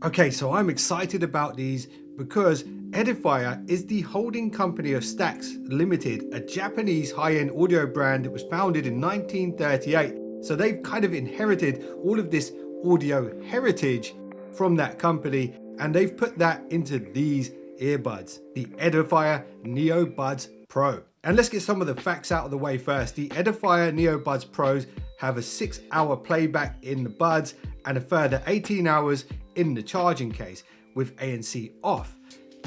Okay, so I'm excited about these because Edifier is the holding company of Stax Limited, a Japanese high-end audio brand that was founded in 1938. So they've kind of inherited all of this audio heritage from that company, and they've put that into these earbuds, the Edifier NEO Buds Pro. And let's get some of the facts out of the way first. The Edifier NEO Buds Pros have a 6-hour playback in the buds and a further 18 hours in the charging case with ANC off.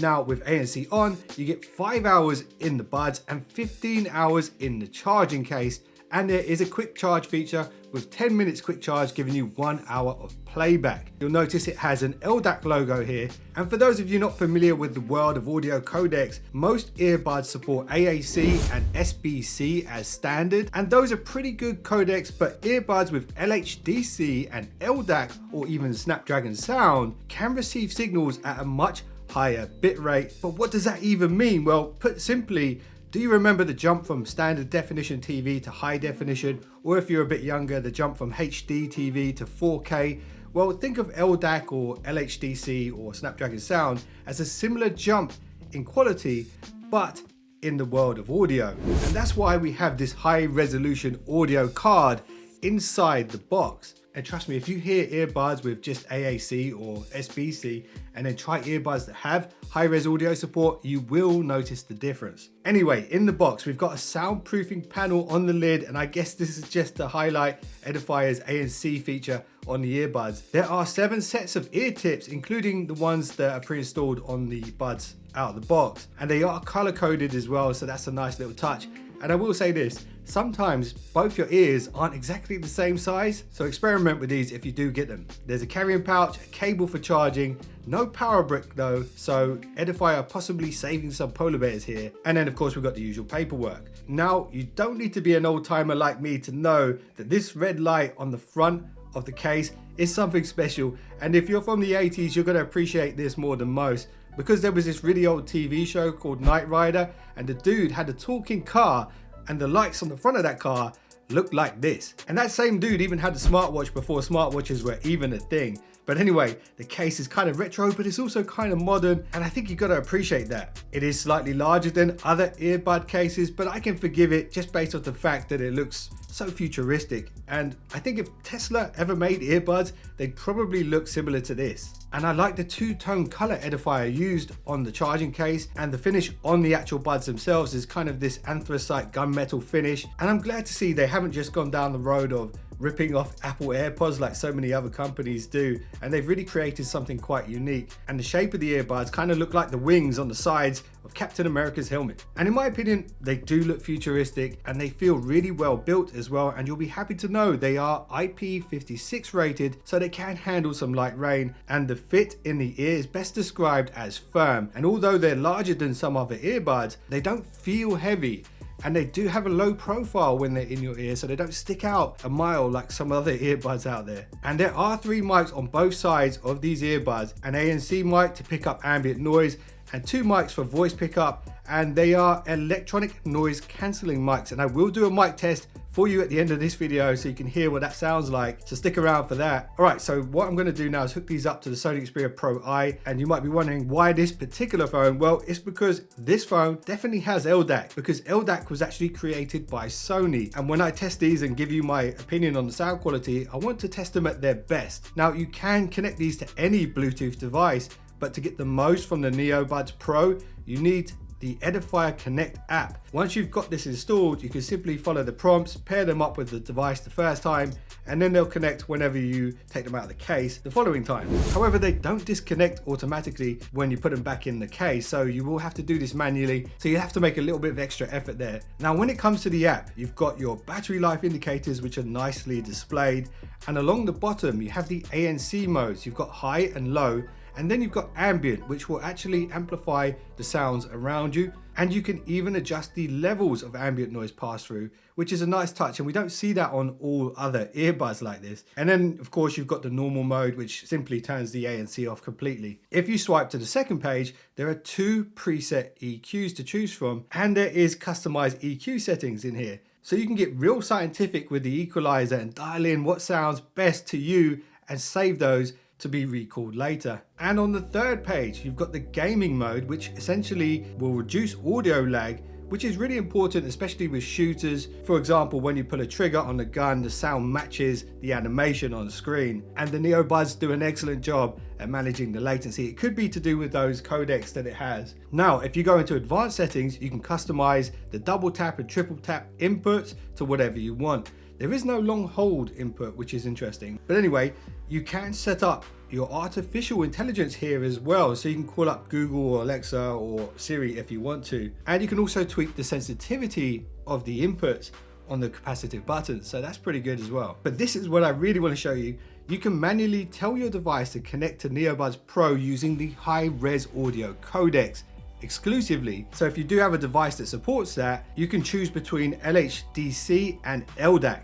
Now with ANC on, you get 5 hours in the buds and 15 hours in the charging case, and there is a quick charge feature with 10 minutes quick charge giving you 1 hour of playback. You'll notice it has an LDAC logo here, and for those of you not familiar with the world of audio codecs, most earbuds support AAC and SBC as standard, and those are pretty good codecs, but earbuds with LHDC and LDAC or even Snapdragon sound can receive signals at a much higher bitrate. But what does that even mean? Well, put simply, do you remember the jump from standard definition TV to high definition? Or if you're a bit younger, the jump from HD TV to 4K? Well, think of LDAC or LHDC or Snapdragon sound as a similar jump in quality, but in the world of audio. And that's why we have this high resolution audio card inside the box. And trust me, if you hear earbuds with just AAC or SBC and then try earbuds that have high-res audio support, you will notice the difference. Anyway, in the box, we've got a soundproofing panel on the lid, and I guess this is just to highlight Edifier's ANC feature on the earbuds. There are 7 sets of ear tips, including the ones that are pre-installed on the buds out of the box. And they are color-coded as well, so that's a nice little touch. And I will say this, sometimes both your ears aren't exactly the same size, so experiment with these if you do get them. There's a carrying pouch, a cable for charging, no power brick though, so Edifier possibly saving some polar bears here. And then of course we've got the usual paperwork. Now, you don't need to be an old timer like me to know that this red light on the front of the case is something special. And if you're from the 80s, you're gonna appreciate this more than most, because there was this really old TV show called Knight Rider, and the dude had a talking car, and the lights on the front of that car looked like this. And that same dude even had a smartwatch before smartwatches were even a thing. But anyway, the case is kind of retro, but it's also kind of modern, and I think you've got to appreciate that. It is slightly larger than other earbud cases, but I can forgive it just based off the fact that it looks so futuristic. And I think if Tesla ever made earbuds, they'd probably look similar to this. And I like the two-tone color Edifier used on the charging case, and the finish on the actual buds themselves is kind of this anthracite gunmetal finish. And I'm glad to see they haven't just gone down the road of ripping off Apple AirPods like so many other companies do, and they've really created something quite unique. And the shape of the earbuds kind of look like the wings on the sides of Captain America's helmet. And in my opinion, they do look futuristic, and they feel really well built as well, and you'll be happy to know they are IP56 rated, so they can handle some light rain, and the fit in the ear is best described as firm. And although they're larger than some other earbuds, they don't feel heavy. And they do have a low profile when they're in your ear, so they don't stick out a mile like some other earbuds out there. And there are 3 mics on both sides of these earbuds, an ANC mic to pick up ambient noise, and 2 mics for voice pickup, and they are electronic noise cancelling mics. And I will do a mic test for you at the end of this video so you can hear what that sounds like, so stick around for that. All right, so what I'm going to do now is hook these up to the Sony Xperia Pro I, and you might be wondering why this particular phone. Well, it's because this phone definitely has LDAC, because LDAC was actually created by Sony, and when I test these and give you my opinion on the sound quality, I want to test them at their best. Now, you can connect these to any Bluetooth device, but to get the most from the NEO Buds Pro, you need the Edifier Connect app. Once you've got this installed, you can simply follow the prompts, pair them up with the device the first time, and then they'll connect whenever you take them out of the case the following time. However, they don't disconnect automatically when you put them back in the case, so you will have to do this manually, so you have to make a little bit of extra effort there. Now, when it comes to the app, you've got your battery life indicators, which are nicely displayed, and along the bottom you have the ANC modes. You've got high and low, and then you've got ambient, which will actually amplify the sounds around you. And you can even adjust the levels of ambient noise pass through, which is a nice touch. And we don't see that on all other earbuds like this. And then of course, you've got the normal mode, which simply turns the ANC off completely. If you swipe to the second page, there are 2 preset EQs to choose from, and there is customized EQ settings in here. So you can get real scientific with the equalizer and dial in what sounds best to you and save those to be recalled later. And on the third page, you've got the gaming mode, which essentially will reduce audio lag, which is really important, especially with shooters. For example, when you pull a trigger on the gun, the sound matches the animation on screen. And the Neo Buds do an excellent job at managing the latency. It could be to do with those codecs that it has. Now, if you go into advanced settings, you can customize the double tap and triple tap inputs to whatever you want. There is no long hold input, which is interesting. But anyway, you can set up your artificial intelligence here as well. So you can call up Google or Alexa or Siri if you want to. And you can also tweak the sensitivity of the inputs on the capacitive buttons. So that's pretty good as well. But this is what I really want to show you. You can manually tell your device to connect to Neo Buds Pro using the high-res audio codecs exclusively. So if you do have a device that supports that, you can choose between LHDC and LDAC,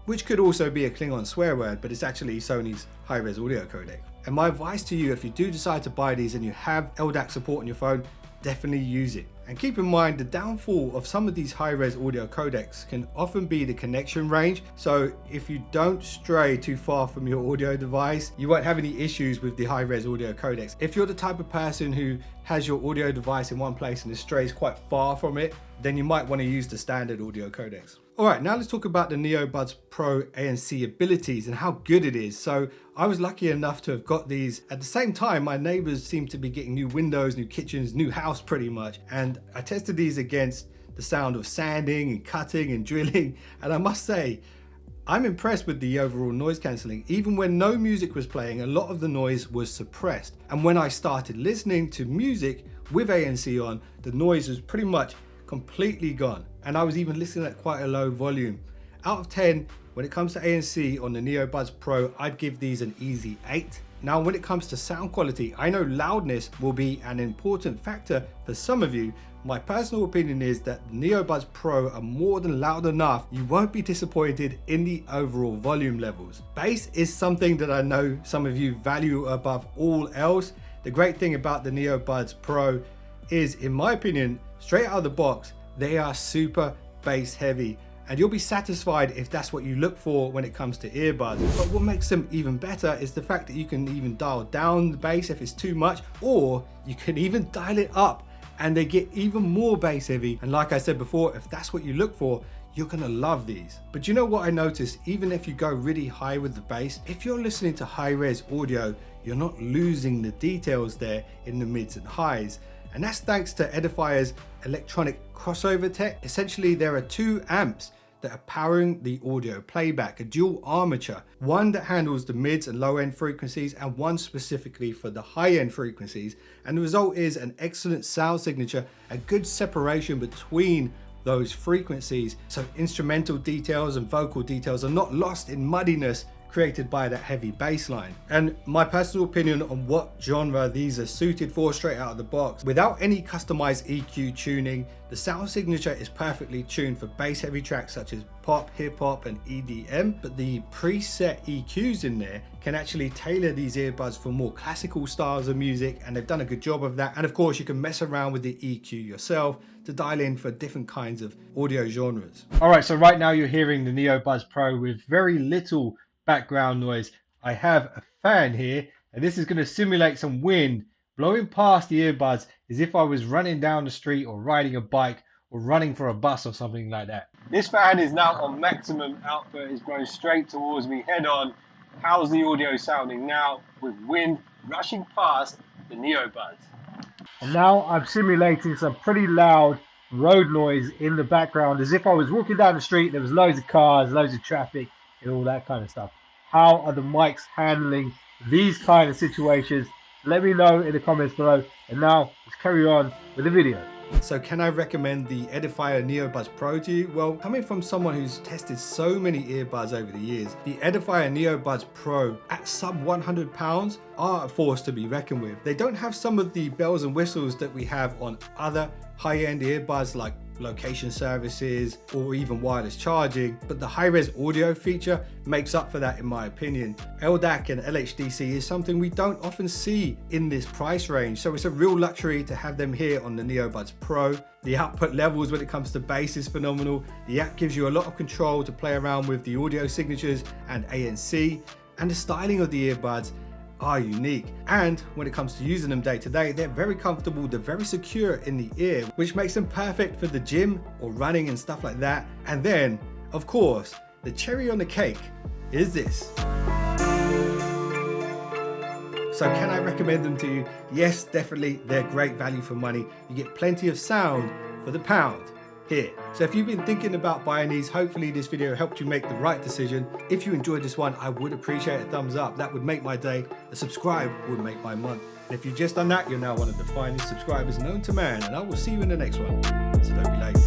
which could also be a Klingon swear word, but it's actually Sony's high-res audio codec. And my advice to you, if you do decide to buy these and you have LDAC support on your phone, definitely use it. And keep in mind, the downfall of some of these high-res audio codecs can often be the connection range. So if you don't stray too far from your audio device, you won't have any issues with the high-res audio codecs. If you're the type of person who has your audio device in one place and it strays quite far from it, then you might want to use the standard audio codecs. All right, now let's talk about the Neo Buds Pro ANC Abilities and how good it is. So I was lucky enough to have got these. At the same time, my neighbors seemed to be getting new windows, new kitchens, new house pretty much. And I tested these against the sound of sanding and cutting and drilling. And I must say, I'm impressed with the overall noise cancelling. Even when no music was playing, a lot of the noise was suppressed. And when I started listening to music with ANC on, the noise was pretty much completely gone. And I was even listening at quite a low volume. Out of 10, when it comes to ANC on the Neo Buds Pro, I'd give these an easy 8. Now, when it comes to sound quality, I know loudness will be an important factor for some of you. My personal opinion is that the Neo Buds Pro are more than loud enough. You won't be disappointed in the overall volume levels. Bass is something that I know some of you value above all else. The great thing about the Neo Buds Pro is, in my opinion, straight out of the box, they are super bass heavy, and you'll be satisfied if that's what you look for when it comes to earbuds. But what makes them even better is the fact that you can even dial down the bass if it's too much, or you can even dial it up and they get even more bass heavy. And like I said before, if that's what you look for, you're gonna love these. But you know what I noticed? Even if you go really high with the bass, if you're listening to high-res audio, you're not losing the details there in the mids and highs. And that's thanks to Edifier's electronic crossover tech. Essentially, there are 2 amps that are powering the audio playback, a dual armature, one that handles the mids and low end frequencies and one specifically for the high end frequencies. And the result is an excellent sound signature, a good separation between those frequencies, so instrumental details and vocal details are not lost in muddiness created by that heavy bass line. And my personal opinion on what genre these are suited for straight out of the box, without any customized EQ tuning, the sound signature is perfectly tuned for bass heavy tracks such as pop, hip hop and EDM, but the preset EQs in there can actually tailor these earbuds for more classical styles of music, and they've done a good job of that. And of course you can mess around with the EQ yourself to dial in for different kinds of audio genres. All right, so right now you're hearing the Neo Buds Pro with very little background noise. I have a fan here, and this is going to simulate some wind blowing past the earbuds as if I was running down the street or riding a bike or running for a bus or something like that. This fan is now on maximum output. It's going straight towards me head on. How's the audio sounding now with wind rushing past the Neo Buds? And now I'm simulating some pretty loud road noise in the background as if I was walking down the street. There was loads of cars, loads of traffic and all that kind of stuff. How are the mics handling these kind of situations? Let me know in the comments below. And now let's carry on with the video. So can I recommend the Edifier NEO BUDS Pro to you? Well, coming from someone who's tested so many earbuds over the years, the Edifier NEO BUDS Pro at sub £100 are a force to be reckoned with. They don't have some of the bells and whistles that we have on other high-end earbuds like location services or even wireless charging, but the high-res audio feature makes up for that in my opinion. LDAC and LHDC is something we don't often see in this price range, so it's a real luxury to have them here on the NEO BUDS Pro. The output levels when it comes to bass is phenomenal. The app gives you a lot of control to play around with the audio signatures and ANC. and the styling of the earbuds are unique. And when it comes to using them day to day, they're very comfortable, they're very secure in the ear, which makes them perfect for the gym or running and stuff like that. And then, of course, the cherry on the cake is this. So can I recommend them to you? Yes, definitely. They're great value for money. You get plenty of sound for the pound here. So if you've been thinking about buying these, hopefully this video helped you make the right decision. If you enjoyed this one, I would appreciate a thumbs up. That would make my day. A subscribe would make my month. And if you've just done that, you're now one of the finest subscribers known to man. And I will see you in the next one. So don't be late.